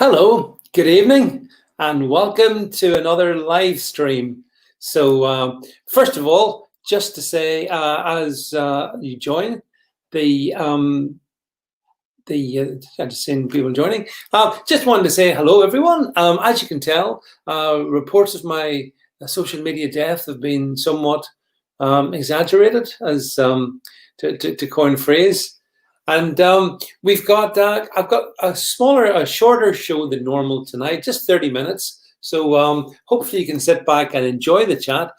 Hello, good evening, and welcome to another live stream. So, first of all, just to say, as you join I'm just seeing people joining. Just wanted to say hello, everyone. As you can tell, reports of my social media death have been somewhat exaggerated, as to coin a phrase. And I've got a shorter show than normal tonight, just 30 minutes. So hopefully you can sit back and enjoy the chat.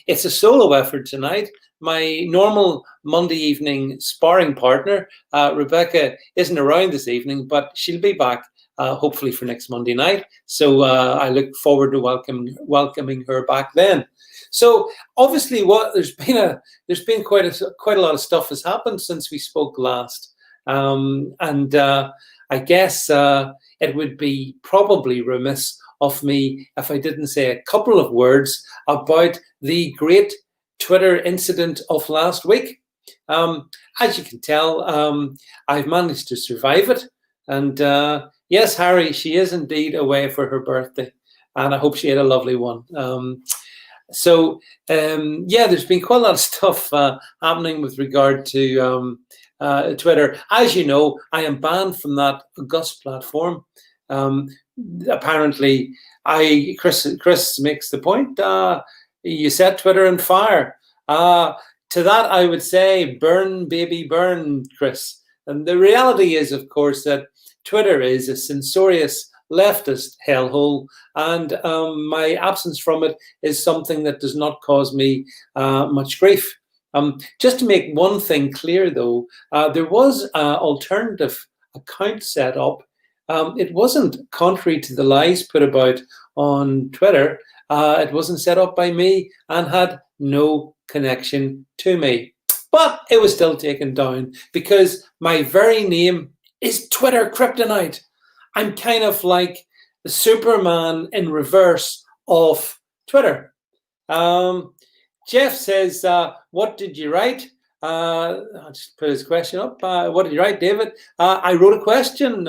It's a solo effort tonight. My normal Monday evening sparring partner, Rebecca, isn't around this evening, but she'll be back hopefully for next Monday night. So I look forward to welcoming her back then. So obviously, there's been quite a lot of stuff has happened since we spoke last, and I guess it would be probably remiss of me if I didn't say a couple of words about the great Twitter incident of last week. As you can tell, I've managed to survive it, and yes, Harry, she is indeed away for her birthday, and I hope she had a lovely one. So there's been quite a lot of stuff happening with regard to Twitter. As you know, I am banned from that august platform. Apparently, Chris makes the point. You set Twitter on fire. To that, I would say, burn, baby, burn, Chris. And the reality is, of course, that Twitter is a censorious leftist hellhole, and my absence from it is something that does not cause me much grief. Just to make one thing clear, though, there was an alternative account set up. It wasn't contrary to the lies put about on Twitter. It wasn't set up by me and had no connection to me. But it was still taken down because my very name is Twitter Kryptonite. I'm kind of like the Superman in reverse of Twitter. Jeff says, what did you write? I'll just put his question up. What did you write, David? I wrote a question,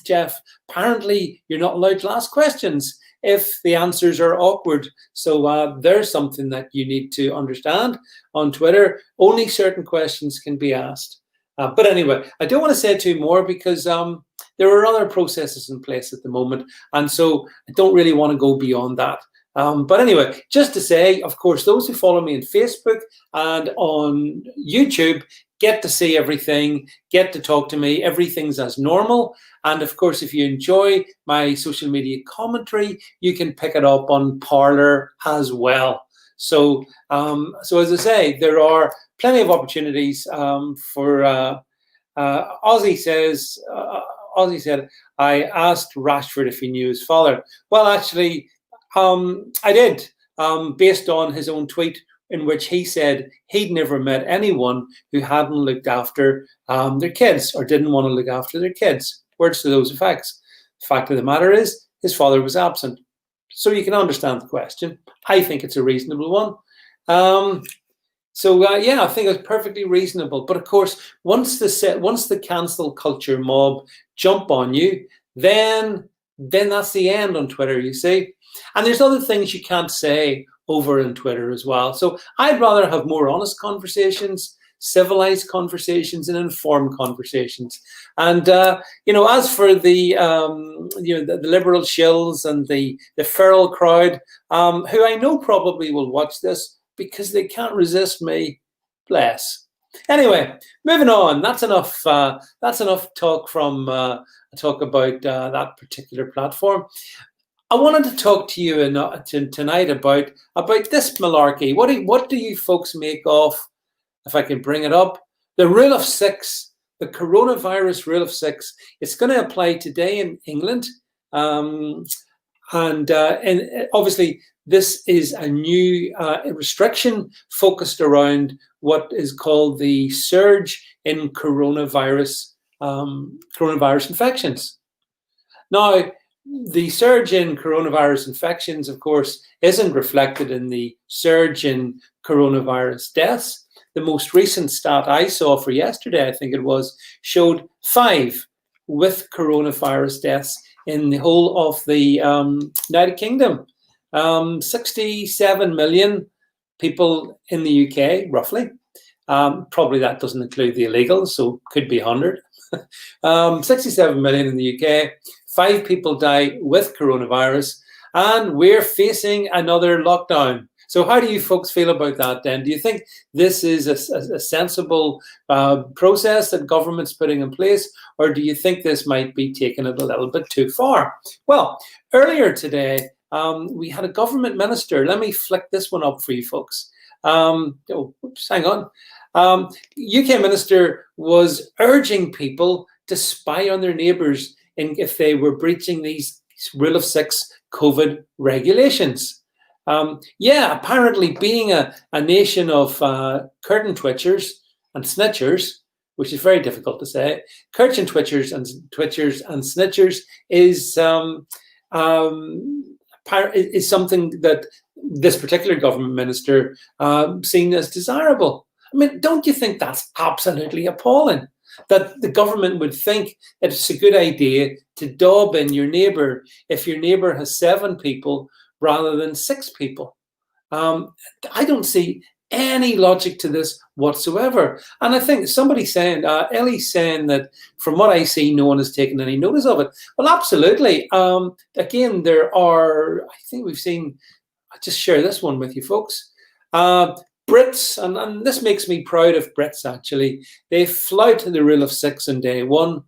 Jeff. Apparently, you're not allowed to ask questions if the answers are awkward. So there's something that you need to understand on Twitter. Only certain questions can be asked. But anyway, I don't want to say too more because there are other processes in place at the moment. And so I don't really want to go beyond that. But anyway, just to say, of course, those who follow me on Facebook and on YouTube get to see everything, get to talk to me. Everything's as normal. And of course, if you enjoy my social media commentary, you can pick it up on Parler as well. So as I say, there are plenty of opportunities for Aussie said, I asked Rashford if he knew his father. Well, actually, I did, based on his own tweet in which he said he'd never met anyone who hadn't looked after their kids or didn't want to look after their kids. Words to those effects. The fact of the matter is, his father was absent. So you can understand the question. I think it's a reasonable one. I think it's perfectly reasonable. But of course, once the cancel culture mob jump on you, then that's the end on Twitter, you see. And there's other things you can't say over on Twitter as well. So I'd rather have more honest conversations, civilized conversations, and informed conversations. And as for the liberal shills and the feral crowd, who I know probably will watch this because they can't resist me, bless. Anyway, moving on. That's enough. That's enough talk from talk about that particular platform. I wanted to talk to you tonight about this malarkey. What do you folks make of, if I can bring it up, the rule of six, the coronavirus rule of six? It's going to apply today in England, and obviously this is a new restriction focused around what is called the surge in coronavirus infections. Now, the surge in coronavirus infections, of course, isn't reflected in the surge in coronavirus deaths. The most recent stat I saw for yesterday, I think it was, showed 5 with coronavirus deaths in the whole of the United Kingdom. 67 million people in the UK, roughly. Probably that doesn't include the illegals, so could be 100. 67 million in the UK. 5 people die with coronavirus, and we're facing another lockdown. So how do you folks feel about that then? Do you think this is a sensible process that government's putting in place, or do you think this might be taking it a little bit too far? Well, earlier today, we had a government minister. Let me flick this one up for you folks. Oops, hang on. UK minister was urging people to spy on their neighbours if they were breaching these rule of 6 COVID regulations. Apparently being a nation of curtain twitchers and snitchers, which is very difficult to say, curtain twitchers and snitchers is something that this particular government minister seen as desirable. I mean, don't you think that's absolutely appalling? That the government would think that it's a good idea to dob in your neighbour if your neighbour has 7 people rather than 6 people. I don't see any logic to this whatsoever. And I think somebody's saying, Ellie's saying that from what I see, no one has taken any notice of it. Well, absolutely. Again, there are, I think we've seen, I'll just share this one with you folks. Brits, and this makes me proud of Brits actually, they flout the rule of 6 on day 1.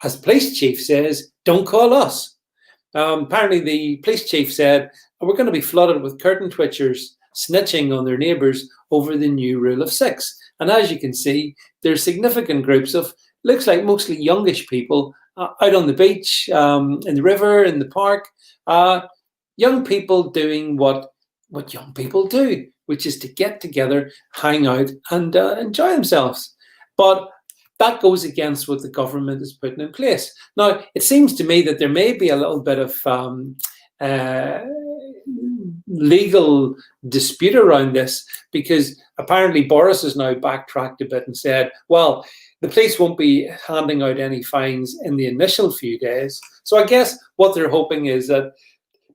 As the police chief says, don't call us. Apparently the police chief said, we're going to be flooded with curtain twitchers snitching on their neighbours over the new rule of 6. And as you can see, there's significant groups of, looks like mostly youngish people out on the beach, in the river, in the park, young people doing what young people do, which is to get together, hang out, and enjoy themselves. But that goes against what the government is putting in place. Now, it seems to me that there may be a little bit of legal dispute around this, because apparently Boris has now backtracked a bit and said, well, the police won't be handing out any fines in the initial few days. So I guess what they're hoping is that,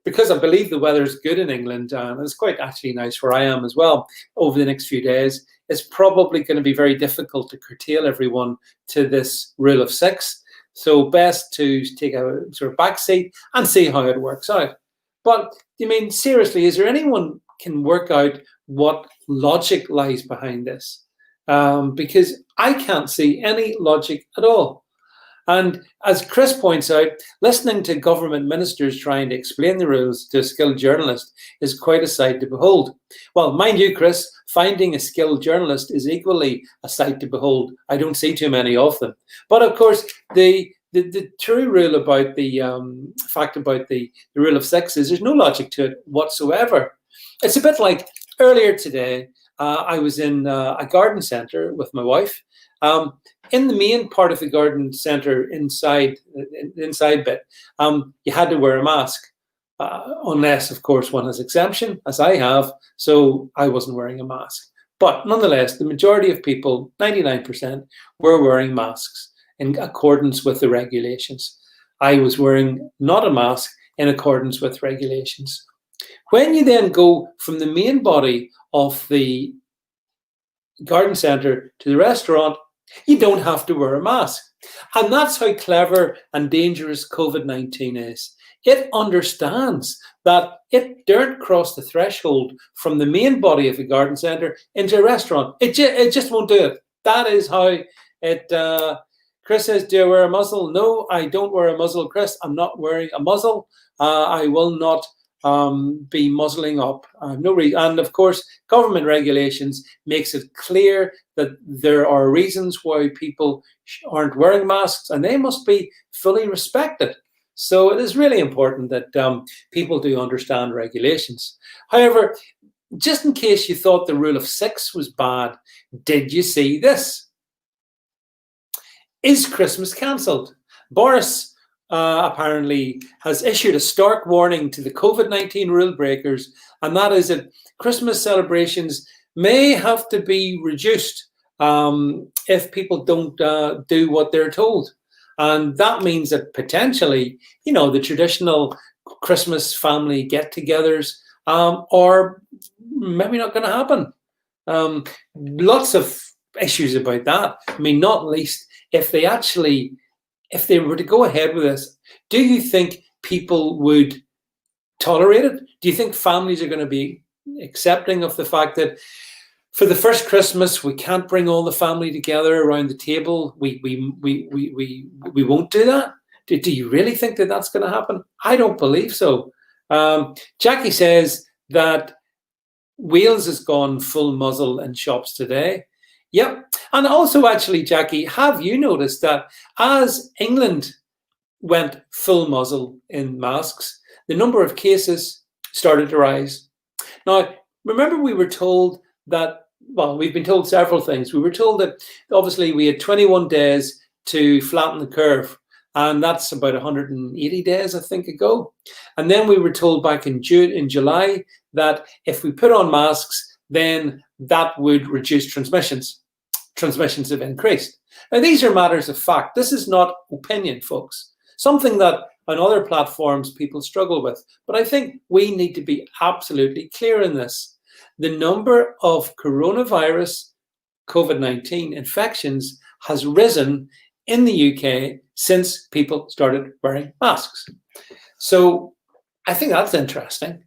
because I believe the weather's good in England, and it's quite actually nice where I am as well, over the next few days, it's probably going to be very difficult to curtail everyone to this rule of 6. So best to take a sort of back seat and see how it works out. But, I mean, seriously, is there anyone can work out what logic lies behind this? Because I can't see any logic at all. And as Chris points out, listening to government ministers trying to explain the rules to a skilled journalist is quite a sight to behold. Well, mind you, Chris, finding a skilled journalist is equally a sight to behold. I don't see too many of them. But of course, the true rule about the fact about the rule of 6 is there's no logic to it whatsoever. It's a bit like earlier today, I was in a garden centre with my wife. In the main part of the garden centre, inside bit, you had to wear a mask, unless, of course, one has exemption, as I have, so I wasn't wearing a mask. But nonetheless, the majority of people, 99%, were wearing masks in accordance with the regulations. I was wearing not a mask in accordance with regulations. When you then go from the main body of the garden centre to the restaurant, you don't have to wear a mask. And that's how clever and dangerous COVID-19 is. It understands that it daren't cross the threshold from the main body of the garden centre into a restaurant. It just won't do it. That is how it... Chris says, do I wear a muzzle? No, I don't wear a muzzle, Chris. I'm not wearing a muzzle. I will not be muzzling up. No reason. And of course, government regulations makes it clear that there are reasons why people aren't wearing masks, and they must be fully respected. So it is really important that people do understand regulations. However, just in case you thought the rule of 6 was bad, did you see this? Is Christmas cancelled? Boris apparently has issued a stark warning to the COVID-19 rule breakers, and that is that Christmas celebrations may have to be reduced if people don't do what they're told. And that means that potentially, the traditional Christmas family get-togethers are maybe not going to happen. Lots of issues about that. I mean, not least if they were to go ahead with this, do you think people would tolerate it? Do you think families are going to be accepting of the fact that for the first Christmas we can't bring all the family together around the table? We won't do that. Do you really think that that's going to happen? I don't believe so. Jackie says that Wales has gone full muzzle in shops today. Yep. And also, actually, Jackie, have you noticed that as England went full muzzle in masks, the number of cases started to rise? Now, remember we were told that, well, we've been told several things. We were told that obviously we had 21 days to flatten the curve, and that's about 180 days, I think, ago. And then we were told back in July that if we put on masks, then that would reduce transmissions. Transmissions have increased. Now, these are matters of fact. This is not opinion, folks. Something that on other platforms people struggle with. But I think we need to be absolutely clear in this. The number of coronavirus COVID-19 infections has risen in the UK since people started wearing masks. So I think that's interesting.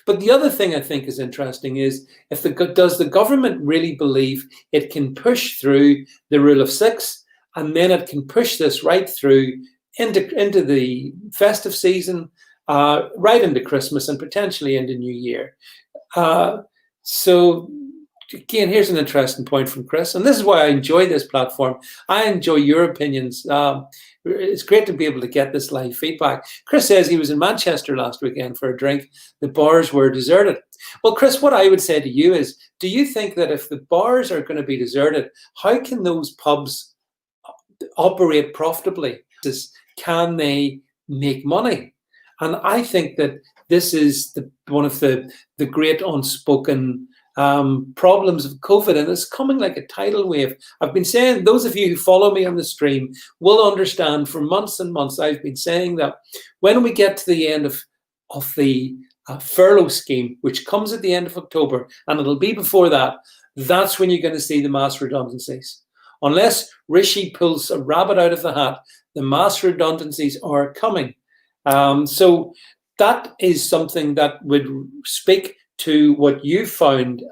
But the other thing I think is interesting is does the government really believe it can push through the rule of six, and then it can push this right through into the festive season, right into Christmas, and potentially into New Year? So again, here's an interesting point from Chris, and this is why I enjoy this platform. I enjoy your opinions. It's great to be able to get this live feedback. Chris says he was in Manchester last weekend for a drink. The bars were deserted. Well, Chris, what I would say to you is, do you think that if the bars are going to be deserted, how can those pubs operate profitably? Can they make money? And I think that this is one of the great unspoken problems of COVID, and it's coming like a tidal wave. I've been saying, those of you who follow me on the stream will understand, for months and months I've been saying that when we get to the end of the furlough scheme, which comes at the end of October, and it'll be before that, that's when you're going to see the mass redundancies. Unless Rishi pulls a rabbit out of the hat, the mass redundancies are coming. So that is something that would speak to what you found,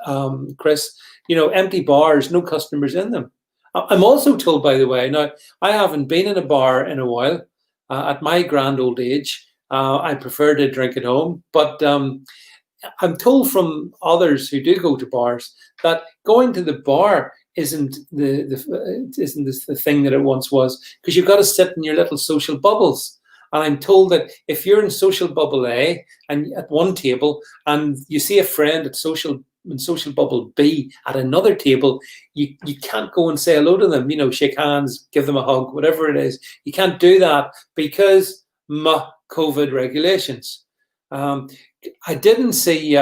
Chris, empty bars, no customers in them. I'm also told, by the way, now I haven't been in a bar in a while. At my grand old age, I prefer to drink at home, but I'm told from others who do go to bars that going to the bar isn't the thing that it once was, because you've got to sit in your little social bubbles. And I'm told that if you're in social bubble A and at one table, and you see a friend in social bubble B at another table, you can't go and say hello to them, shake hands, give them a hug, whatever it is. You can't do that because COVID regulations. I didn't see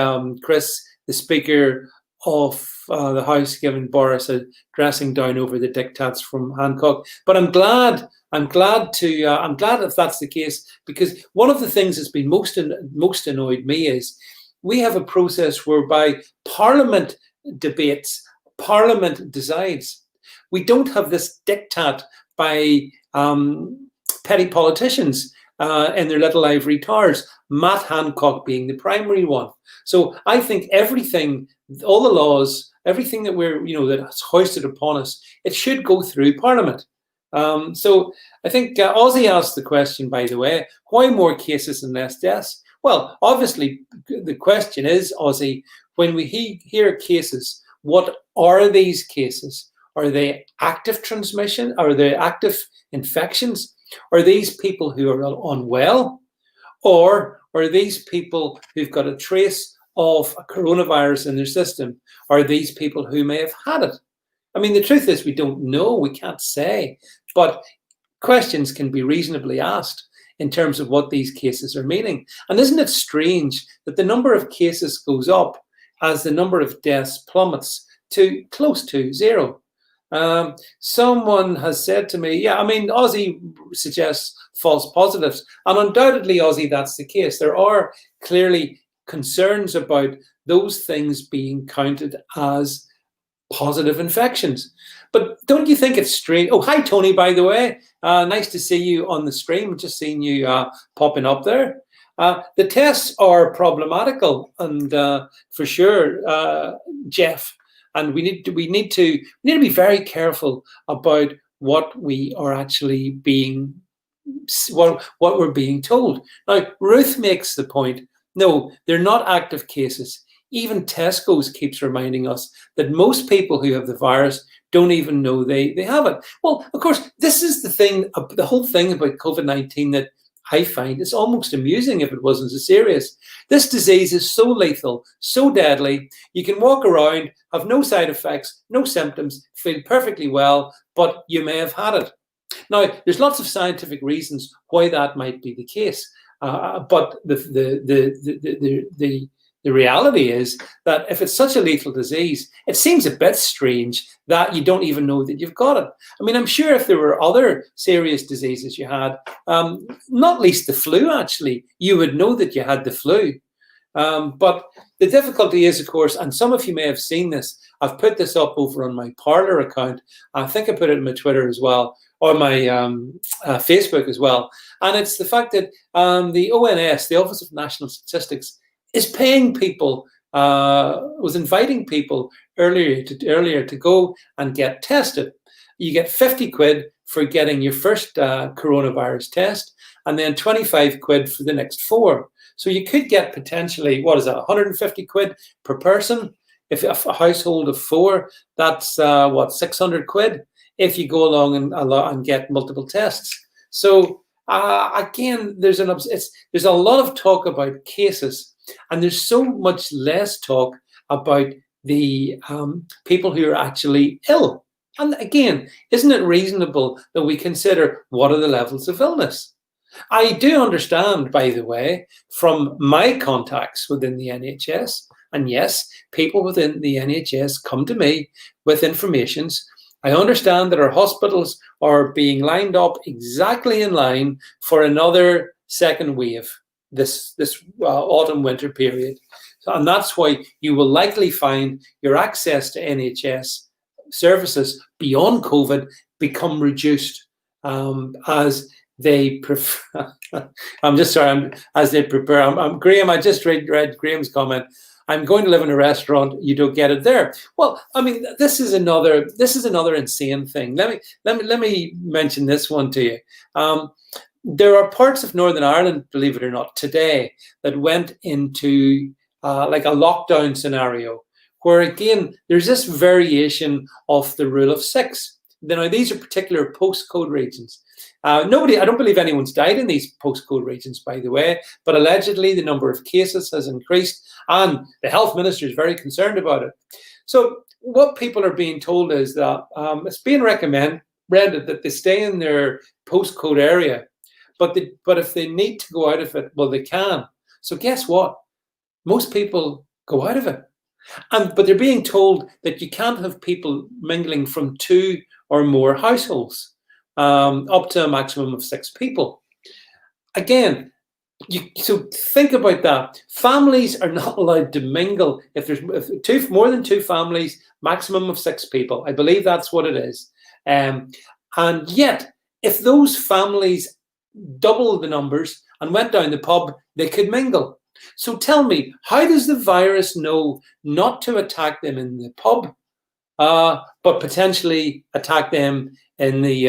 Chris, the Speaker of the House, giving Boris a dressing down over the diktats from Hancock, but I'm glad if that's the case, because one of the things that's been most annoyed me is we have a process whereby Parliament debates, Parliament decides. We don't have this diktat by petty politicians in their little ivory towers, Matt Hancock being the primary one. So I think everything, all the laws, everything that that's hoisted upon us, it should go through Parliament. So I think Aussie asked the question, by the way, why more cases and less deaths? Well, obviously, the question is, Aussie, when we hear cases, what are these cases? Are they active transmission? Are they active infections? Are these people who are unwell? Or are these people who've got a trace of a coronavirus in their system? Are these people who may have had it? I mean, the truth is we don't know, we can't say, but questions can be reasonably asked in terms of what these cases are meaning. And isn't it strange that the number of cases goes up as the number of deaths plummets to close to zero? Someone has said to me, yeah, I mean, Aussie suggests false positives, and undoubtedly, Aussie, that's the case. There are clearly concerns about those things being counted as positive infections. But don't you think it's strange? Oh, hi, Tony, by the way. Nice to see you on the stream. Just seeing you popping up there. The tests are problematical, and for sure, Jeff. And we need to be very careful about what we are actually being, what we're being told. Now, Ruth makes the point. No, they're not active cases. Even Tesco's keeps reminding us that most people who have the virus don't even know they have it. Well, of course, this is the thing, the whole thing about COVID-19 that I find is almost amusing if it wasn't so serious. This disease is so lethal, so deadly. You can walk around, have no side effects, no symptoms, feel perfectly well, but you may have had it. Now, there's lots of scientific reasons why that might be the case, but the reality is that if it's such a lethal disease, it seems a bit strange that you don't even know that you've got it. I mean, I'm sure if there were other serious diseases you had, not least the flu, actually, you would know that you had the flu. But the difficulty is, of course, and some of you may have seen this, I've put this up over on my Parler account. I think I put it on my Twitter as well, or my Facebook as well. And it's the fact that the ONS, the Office of National Statistics, is paying people, was inviting people earlier to go and get tested. You get 50 quid for getting your first coronavirus test, and then 25 quid for the next 4. So you could get potentially, 150 quid per person. If a household of 4, that's 600 quid if you go along and get multiple tests. So again, there's a lot of talk about cases, and there's so much less talk about the people who are actually ill. And again, isn't it reasonable that we consider what are the levels of illness? I do understand, by the way, from my contacts within the NHS, and yes, people within the NHS come to me with informations. I understand that our hospitals are being lined up exactly in line for another second wave this autumn-winter period. And that's why you will likely find your access to NHS services beyond COVID become reduced as they prefer. As they prepare. Graham, I just read Graham's comment. I'm going to live in a restaurant. You don't get it there. Well, I mean, this is another insane thing. Let me mention this one to you. There are parts of Northern Ireland, believe it or not, today that went into like a lockdown scenario, where again there's this variation of the rule of 6. Now these are particular postcode regions. I don't believe anyone's died in these postcode regions, by the way, but allegedly the number of cases has increased, and the health minister is very concerned about it. So what people are being told is that it's being recommended that they stay in their postcode area, but if they need to go out of it, well, they can. So guess what? Most people go out of it. But they're being told that you can't have people mingling from 2 or more households, up to a maximum of 6 people. Again, so think about that. Families are not allowed to mingle if there's more than 2 families, maximum of 6 people. I believe that's what it is. And yet, if those families double the numbers and went down the pub, they could mingle. So tell me, how does the virus know not to attack them in the pub, but potentially attack them in the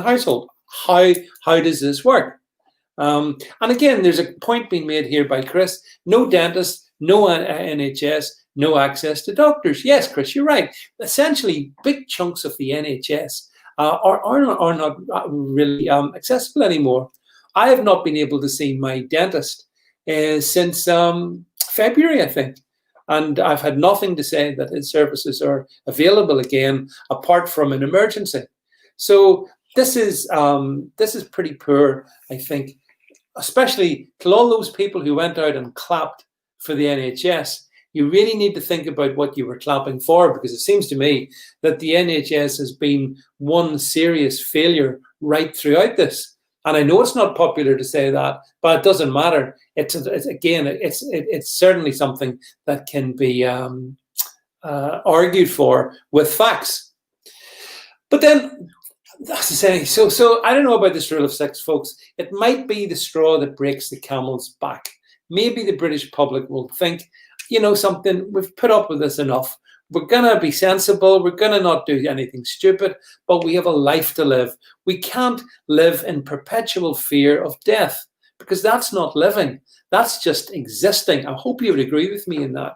household? How does this work? And again, there's a point being made here by Chris. No dentists, no NHS, no access to doctors. Yes, Chris, you're right. Essentially, big chunks of the NHS are not really accessible anymore. I have not been able to see my dentist since February, I think. And I've had nothing to say that his services are available again, apart from an emergency. So this is pretty poor, I think, especially to all those people who went out and clapped for the NHS. you really need to think about what you were clapping for, because it seems to me that the NHS has been one serious failure right throughout this. And I know it's not popular to say that, but it doesn't matter. It's certainly something that can be argued for with facts. But then, that's to say, so I don't know about this rule of six, folks. It might be the straw that breaks the camel's back. Maybe the British public will think, you know something, we've put up with this enough. We're going to be sensible. We're going to not do anything stupid, but we have a life to live. We can't live in perpetual fear of death, because that's not living. That's just existing. I hope you would agree with me in that.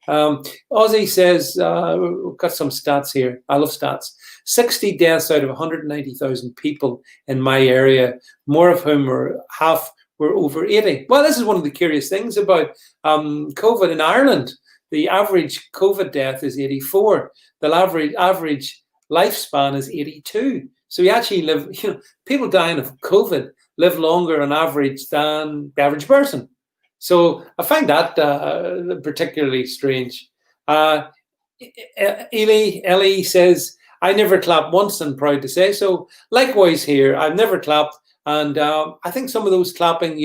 Aussie says, we've got some stats here. I love stats. 60 deaths out of 190,000 people in my area, more of whom were half were over 80. Well, this is one of the curious things about COVID in Ireland. The average COVID death is 84. The average lifespan is 82. So we actually live, people dying of COVID live longer on average than the average person. So I find that particularly strange. Ellie says, I never clapped once and proud to say so. Likewise here, I've never clapped. And I think some of those clapping,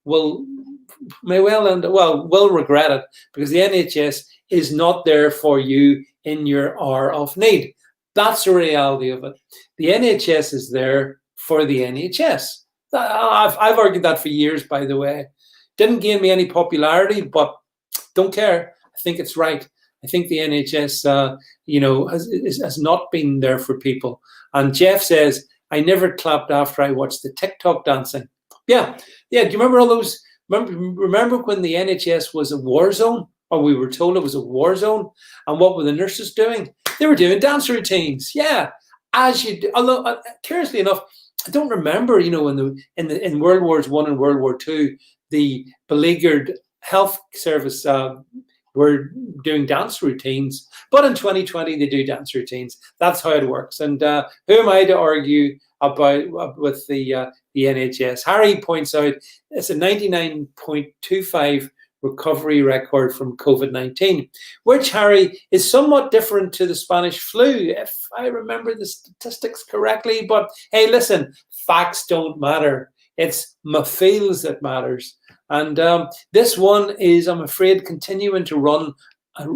will regret it, because the NHS is not there for you in your hour of need. That's the reality of it. The NHS is there for the NHS. I've argued that for years, by the way. Didn't gain me any popularity, but don't care. I think it's right. I think the NHS, has not been there for people. And Jeff says, I never clapped after I watched the TikTok dancing. Yeah. Do you remember all those? Remember when the NHS was a war zone, or we were told it was a war zone? And what were the nurses doing? They were doing dance routines. Yeah, as you do. Although, curiously enough, I don't remember. In World Wars I and World War II, the beleaguered health service were doing dance routines. But in 2020, they do dance routines. That's how it works. And who am I to argue about with the NHS? Harry points out it's a 99.25 recovery record from COVID-19, which, Harry, is somewhat different to the Spanish flu, if I remember the statistics correctly. But hey, listen, facts don't matter. It's my feels that matters. And this one is, I'm afraid, continuing to run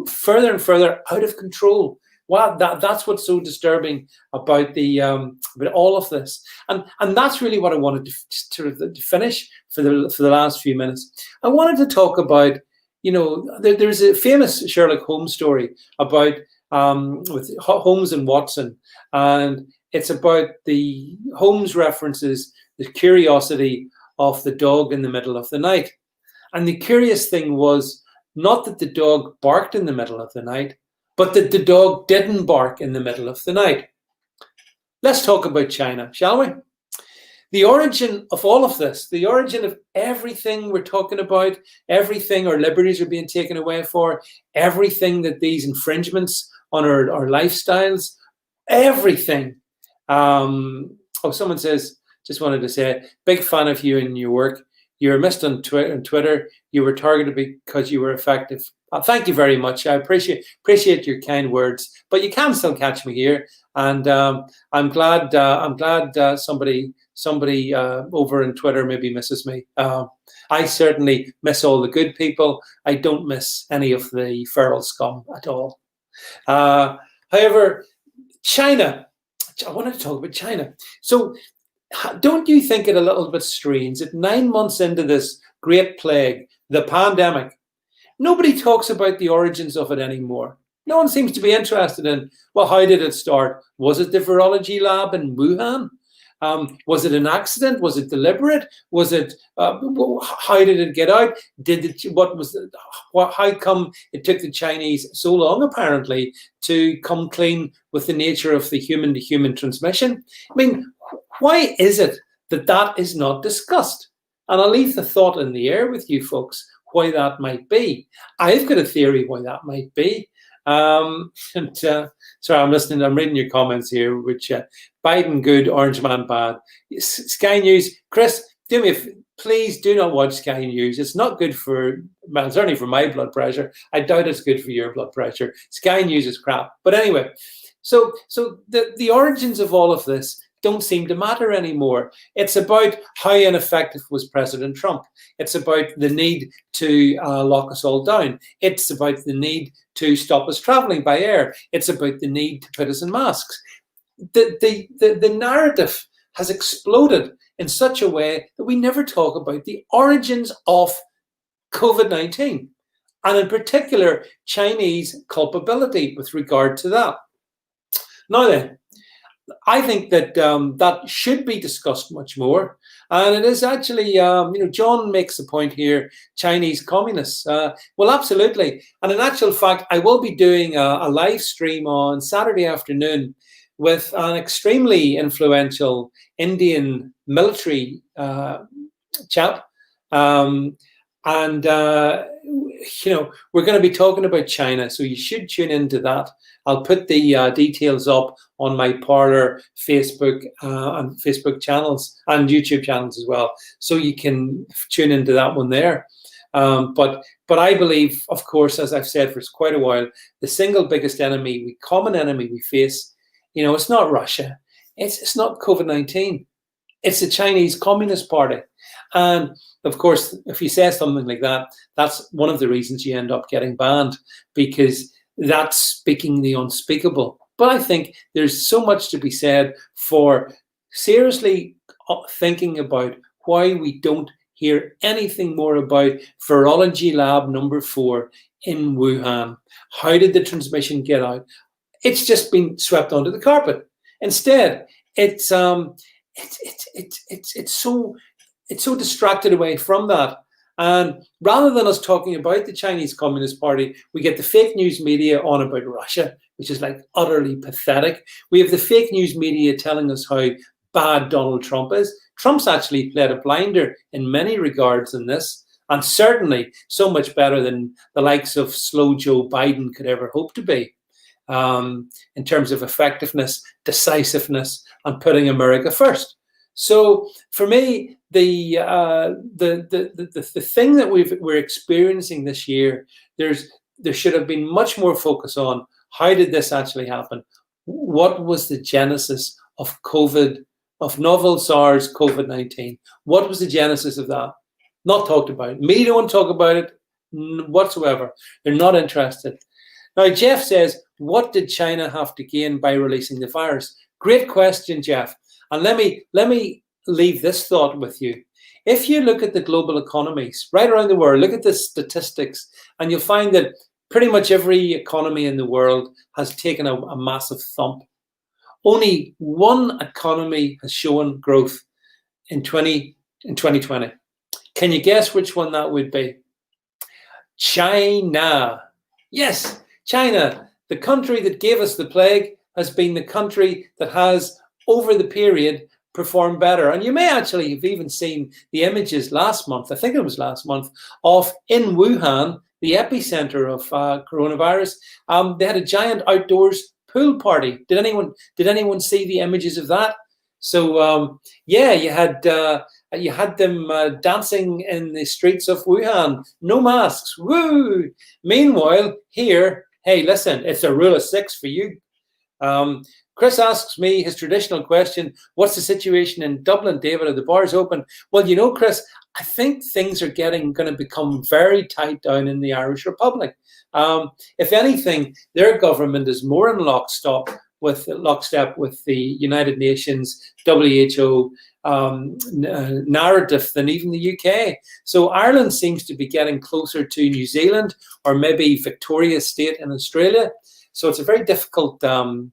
further and further out of control. Wow, that's what's so disturbing about about all of this, and that's really what I wanted to finish for the last few minutes. I wanted to talk about, there's a famous Sherlock Holmes story about with Holmes and Watson, and it's about the Holmes references the curiosity of the dog in the middle of the night, and the curious thing was not that the dog barked in the middle of the night, but that the dog didn't bark in the middle of the night. Let's talk about China, shall we? The origin of all of this, the origin of everything we're talking about, everything our liberties are being taken away for, everything that these infringements on our lifestyles, everything. Someone says, just wanted to say, big fan of you and your work. You were missed on Twitter. You were targeted because you were effective. Thank you very much. I appreciate your kind words. But you can still catch me here, and I'm glad somebody over in Twitter maybe misses me. I certainly miss all the good people. I don't miss any of the feral scum at all. However, China. I wanted to talk about China. So, don't you think it a little bit strange that 9 months into this great plague, the pandemic, nobody talks about the origins of it anymore? No one seems to be interested in, well, how did it start? Was it the virology lab in Wuhan? Was it an accident? Was it deliberate? Was it? How did it get out? How come it took the Chinese so long, apparently, to come clean with the nature of the human-to-human transmission? I mean, why is it that is not discussed? And I'll leave the thought in the air with you folks, why that might be. I've got a theory why that might be. Sorry, I'm listening. I'm reading your comments here, which Biden good, Orange Man bad. Sky News, Chris, please do not watch Sky News. It's not good for, well, certainly for my blood pressure. I doubt it's good for your blood pressure. Sky News is crap. But anyway, so the origins of all of this don't seem to matter anymore. It's about how ineffective was President Trump. It's about the need to lock us all down. It's about the need to stop us traveling by air. It's about the need to put us in masks. The narrative has exploded in such a way that we never talk about the origins of COVID-19, and in particular, Chinese culpability with regard to that. Now then, I think that that should be discussed much more. And it is actually, John makes a point here, Chinese communists. Well, absolutely. And in actual fact, I will be doing a live stream on Saturday afternoon with an extremely influential Indian military chap. We're going to be talking about China, so you should tune into that. I'll put the details up on my Parler Facebook and Facebook channels and YouTube channels as well, so you can tune into that one there. But I believe, of course, as I've said for quite a while, the single biggest enemy, common enemy we face, it's not Russia, it's not COVID-19, it's the Chinese Communist Party. And of course, if you say something like that, that's one of the reasons you end up getting banned, because that's speaking the unspeakable. But I think there's so much to be said for seriously thinking about why we don't hear anything more about virology lab number 4 in Wuhan. How did the transmission get out? It's just been swept under the carpet. Instead, it's so distracted away from that. And rather than us talking about the Chinese Communist Party, we get the fake news media on about Russia, which is like utterly pathetic. We have the fake news media telling us how bad Donald Trump is. Trump's actually played a blinder in many regards in this, and certainly so much better than the likes of slow Joe Biden could ever hope to be, in terms of effectiveness, decisiveness, and putting America first. So for me, the thing that we're experiencing this year, there should have been much more focus on how did this actually happen? What was the genesis of COVID, of novel SARS COVID-19? What was the genesis of that? Not talked about. Media don't want to talk about it whatsoever. They're not interested. Now, Jeff says, what did China have to gain by releasing the virus? Great question, Jeff. And let me leave this thought with you. If you look at the global economies right around the world, look at the statistics, and you'll find that pretty much every economy in the world has taken a massive thump. Only one economy has shown growth in 2020. Can you guess which one that would be? China. Yes, China. The country that gave us the plague has been the country that has, over the period, performed better. And you may actually have even seen the images last month, I think it was last month, of in Wuhan, the epicenter of coronavirus. They had a giant outdoors pool party. Did anyone see the images of that? So yeah, you had them dancing in the streets of Wuhan, no masks. Woo! Meanwhile, here, hey, listen, it's a rule of 6 for you. Chris asks me his traditional question, what's the situation in Dublin, David? Are the bars open? Well, Chris, I think things are going to become very tight down in the Irish Republic. If anything, their government is more in lockstep with the United Nations, WHO narrative than even the UK. So Ireland seems to be getting closer to New Zealand, or maybe Victoria State in Australia. So it's a very difficult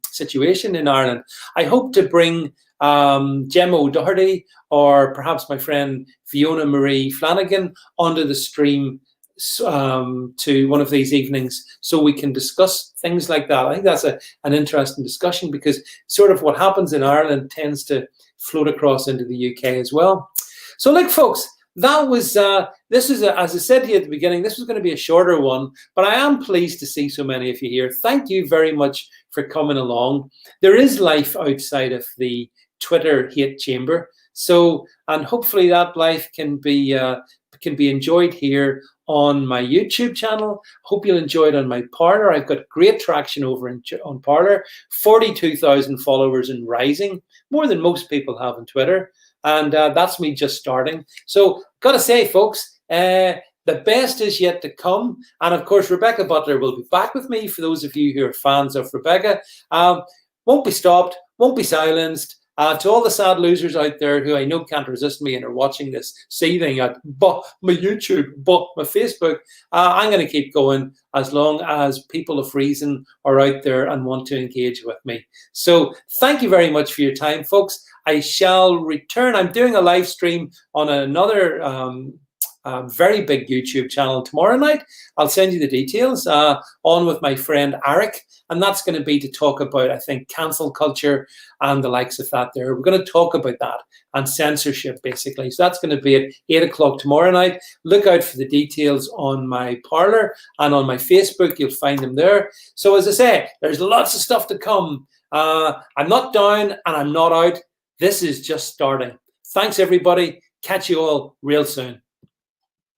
situation in Ireland. I hope to bring Gemma O'Doherty or perhaps my friend Fiona Marie Flanagan onto the stream to one of these evenings so we can discuss things like that. I think that's an interesting discussion, because sort of what happens in Ireland tends to float across into the UK as well. So look, folks, that was, this is, as I said to you at the beginning, this was going to be a shorter one, but I am pleased to see so many of you here. Thank you very much for coming along. There is life outside of the Twitter hate chamber. So, and hopefully that life can be enjoyed here on my YouTube channel. Hope you'll enjoy it on my Parler. I've got great traction over on Parler. 42,000 followers and rising, more than most people have on Twitter. And that's me just starting. So, got to say, folks, the best is yet to come. And of course, Rebecca Butler will be back with me. For those of you who are fans of Rebecca, won't be stopped, won't be silenced. To all the sad losers out there who I know can't resist me and are watching this seething at my YouTube, my Facebook, I'm going to keep going as long as people of reason are out there and want to engage with me. So thank you very much for your time, folks. I shall return. I'm doing a live stream on another very big YouTube channel tomorrow night. I'll send you the details on with my friend Eric, and that's going to be to talk about, I think, cancel culture and the likes of that there. We're going to talk about that and censorship, basically. So that's going to be at 8 o'clock tomorrow night. Look out for the details on my Parler and on my Facebook. You'll find them there. So as I say, there's lots of stuff to come. I'm not down and I'm not out. This is just starting. Thanks, everybody. Catch you all real soon.